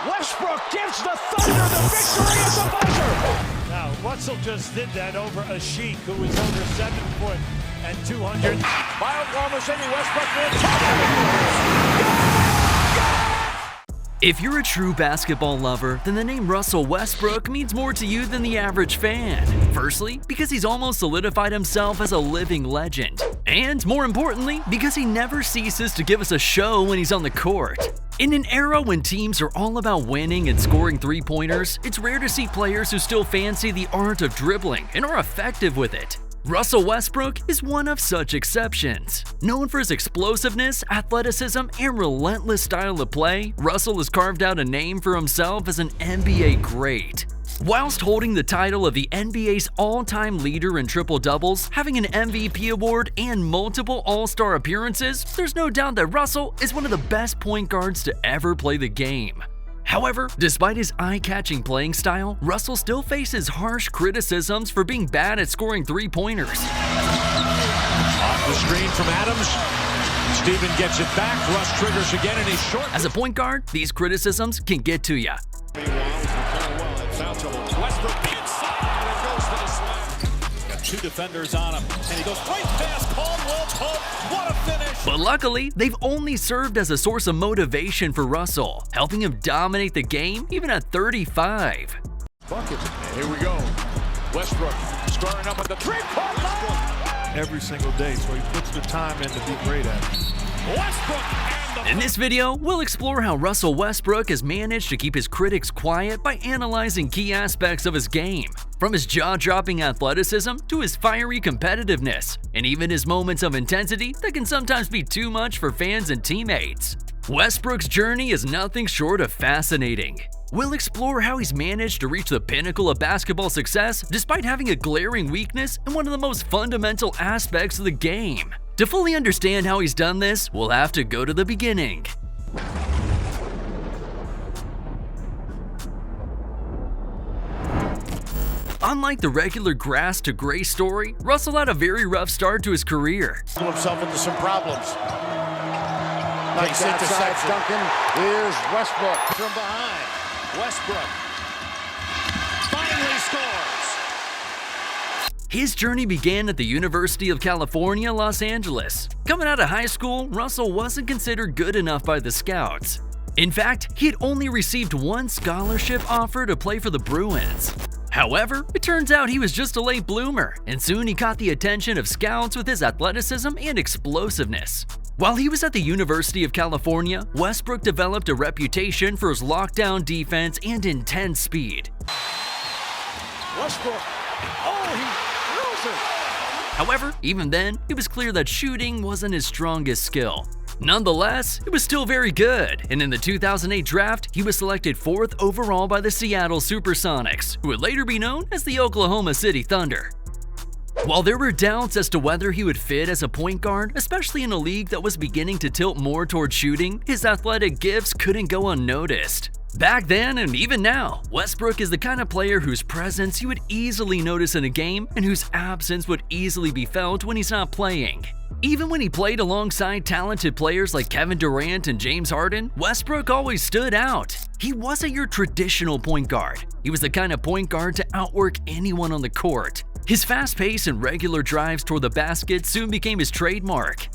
Westbrook gives the Thunder the victory at the buzzer. Now, Russell just did that over a Sheik who was over 7 foot and 200. Miles Warmer saying Westbrook wins. If you're a true basketball lover, then the name Russell Westbrook means more to you than the average fan. Firstly, because he's almost solidified himself as a living legend. And more importantly, because he never ceases to give us a show when he's on the court. In an era when teams are all about winning and scoring three-pointers, it's rare to see players who still fancy the art of dribbling and are effective with it. Russell Westbrook is one of such exceptions. Known for his explosiveness, athleticism, and relentless style of play, Russell has carved out a name for himself as an NBA great. Whilst holding the title of the NBA's all-time leader in triple-doubles, having an MVP award, and multiple All-Star appearances, there's no doubt that Russell is one of the best point guards to ever play the game. However, despite his eye-catching playing style, Russell still faces harsh criticisms for being bad at scoring three-pointers. Off the screen from Adams. Steven gets it back. Russ triggers again, and he's short. As a point guard, these criticisms can get to ya. Westbrook inside, and it goes to the slam. Got 2 defenders on him, and he goes right past Caldwell Pope. What a finish! But luckily, they've only served as a source of motivation for Russell, helping him dominate the game even at 35. Bucket. Here we go. Westbrook scoring up at the three-point line. Every single day, so he puts the time in to be great at it. Westbrook and the... In this video, we'll explore how Russell Westbrook has managed to keep his critics quiet by analyzing key aspects of his game, from his jaw-dropping athleticism to his fiery competitiveness, and even his moments of intensity that can sometimes be too much for fans and teammates. Westbrook's journey is nothing short of fascinating. We'll explore how he's managed to reach the pinnacle of basketball success despite having a glaring weakness in one of the most fundamental aspects of the game. To fully understand how he's done this, we'll have to go to the beginning. Unlike the regular grass to gray story, Russell had a very rough start to his career. Himself into some problems. Nice interception. Duncan. Here's Westbrook from behind. Westbrook finally scores. His journey began at the University of California, Los Angeles. Coming out of high school, Russell wasn't considered good enough by the scouts. In fact, he had only received one scholarship offer to play for the Bruins. However, it turns out he was just a late bloomer, and soon he caught the attention of scouts with his athleticism and explosiveness. While he was at the University of California, Westbrook developed a reputation for his lockdown defense and intense speed. Westbrook. Oh, he throws it. However, even then, it was clear that shooting wasn't his strongest skill. Nonetheless, it was still very good, and in the 2008 draft, he was selected 4th overall by the Seattle Supersonics, who would later be known as the Oklahoma City Thunder. While there were doubts as to whether he would fit as a point guard, especially in a league that was beginning to tilt more toward shooting, his athletic gifts couldn't go unnoticed. Back then and even now, Westbrook is the kind of player whose presence you would easily notice in a game and whose absence would easily be felt when he's not playing. Even when he played alongside talented players like Kevin Durant and James Harden, Westbrook always stood out. He wasn't your traditional point guard. He was the kind of point guard to outwork anyone on the court. His fast pace and regular drives toward the basket soon became his trademark.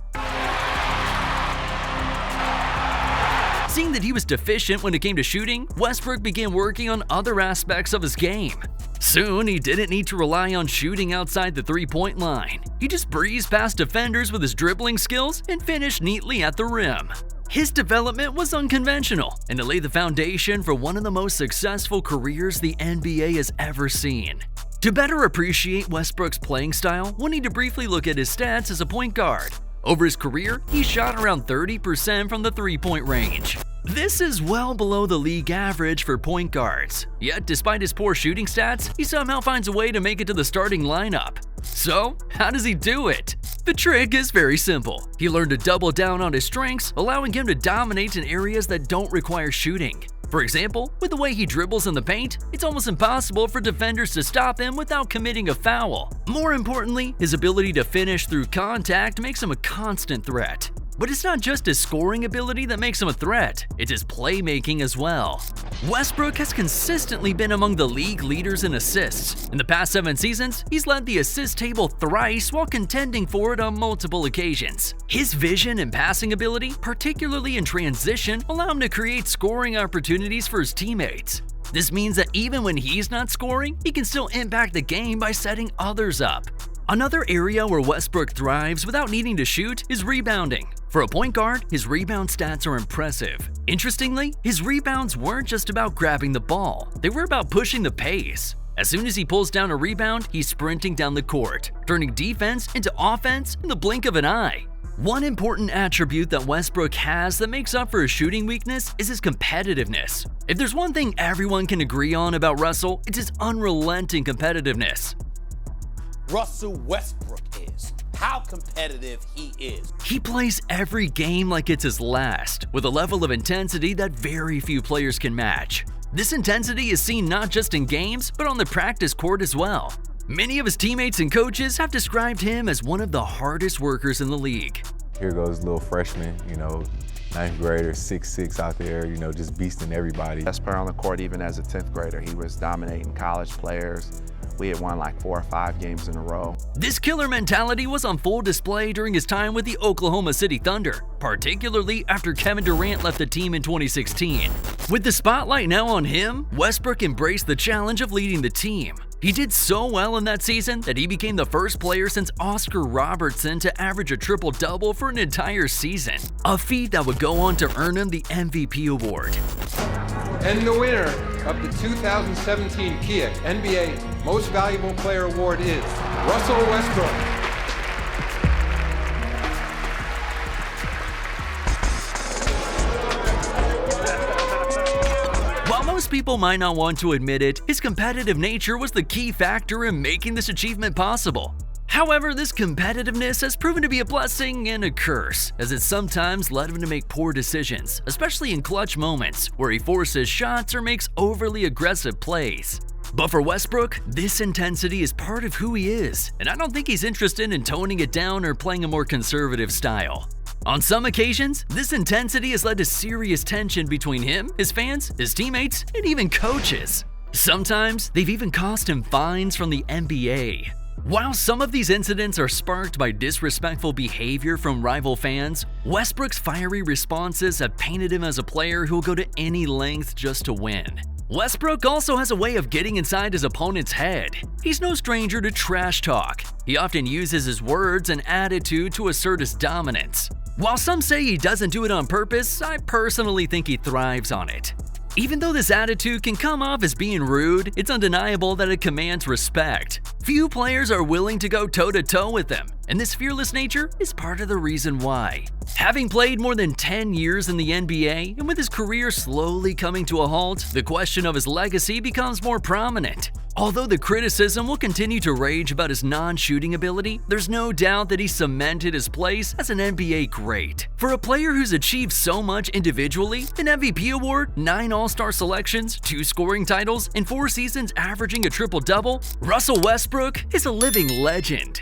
Seeing that he was deficient when it came to shooting, Westbrook began working on other aspects of his game. Soon, he didn't need to rely on shooting outside the three-point line. He just breezed past defenders with his dribbling skills and finished neatly at the rim. His development was unconventional, and it laid the foundation for one of the most successful careers the NBA has ever seen. To better appreciate Westbrook's playing style, we'll need to briefly look at his stats as a point guard. Over his career, he shot around 30% from the three-point range. This is well below the league average for point guards. Yet, despite his poor shooting stats, he somehow finds a way to make it to the starting lineup. So, how does he do it? The trick is very simple. He learned to double down on his strengths, allowing him to dominate in areas that don't require shooting. For example, with the way he dribbles in the paint, it's almost impossible for defenders to stop him without committing a foul. More importantly, his ability to finish through contact makes him a constant threat. But it's not just his scoring ability that makes him a threat, it's his playmaking as well. Westbrook has consistently been among the league leaders in assists. In the past 7 seasons, he's led the assist table thrice while contending for it on multiple occasions. His vision and passing ability, particularly in transition, allow him to create scoring opportunities for his teammates. This means that even when he's not scoring, he can still impact the game by setting others up. Another area where Westbrook thrives without needing to shoot is rebounding. For a point guard, his rebound stats are impressive. Interestingly, his rebounds weren't just about grabbing the ball, they were about pushing the pace. As soon as he pulls down a rebound, he's sprinting down the court, turning defense into offense in the blink of an eye. One important attribute that Westbrook has that makes up for his shooting weakness is his competitiveness. If there's one thing everyone can agree on about Russell, it's his unrelenting competitiveness. Russell Westbrook is. How competitive he is. He plays every game like it's his last, with a level of intensity that very few players can match. This intensity is seen not just in games, but on the practice court as well. Many of his teammates and coaches have described him as one of the hardest workers in the league. Here goes little freshman, 9th grader, 6'6" out there, just beasting everybody. Best player on the court even as a 10th grader. He was dominating college players. We had won like 4 or 5 games in a row. This killer mentality was on full display during his time with the Oklahoma City Thunder, particularly after Kevin Durant left the team in 2016. With the spotlight now on him, Westbrook embraced the challenge of leading the team. He did so well in that season that he became the first player since Oscar Robertson to average a triple-double for an entire season, a feat that would go on to earn him the MVP award. And the winner of the 2017 KIA NBA Most Valuable Player Award is Russell Westbrook. While most people might not want to admit it, his competitive nature was the key factor in making this achievement possible. However, this competitiveness has proven to be a blessing and a curse, as it sometimes led him to make poor decisions, especially in clutch moments where he forces shots or makes overly aggressive plays. But for Westbrook, this intensity is part of who he is, and I don't think he's interested in toning it down or playing a more conservative style. On some occasions, this intensity has led to serious tension between him, his fans, his teammates, and even coaches. Sometimes, they've even cost him fines from the NBA. While some of these incidents are sparked by disrespectful behavior from rival fans, Westbrook's fiery responses have painted him as a player who will go to any length just to win. Westbrook also has a way of getting inside his opponent's head. He's no stranger to trash talk. He often uses his words and attitude to assert his dominance. While some say he doesn't do it on purpose, I personally think he thrives on it. Even though this attitude can come off as being rude, it's undeniable that it commands respect. Few players are willing to go toe-to-toe with him, and this fearless nature is part of the reason why. Having played more than 10 years in the NBA, and with his career slowly coming to a halt, the question of his legacy becomes more prominent. Although the criticism will continue to rage about his non-shooting ability, there's no doubt that he cemented his place as an NBA great. For a player who's achieved so much individually, an MVP award, 9 All-Star selections, 2 scoring titles, and 4 seasons averaging a triple-double, Russell Westbrook is a living legend.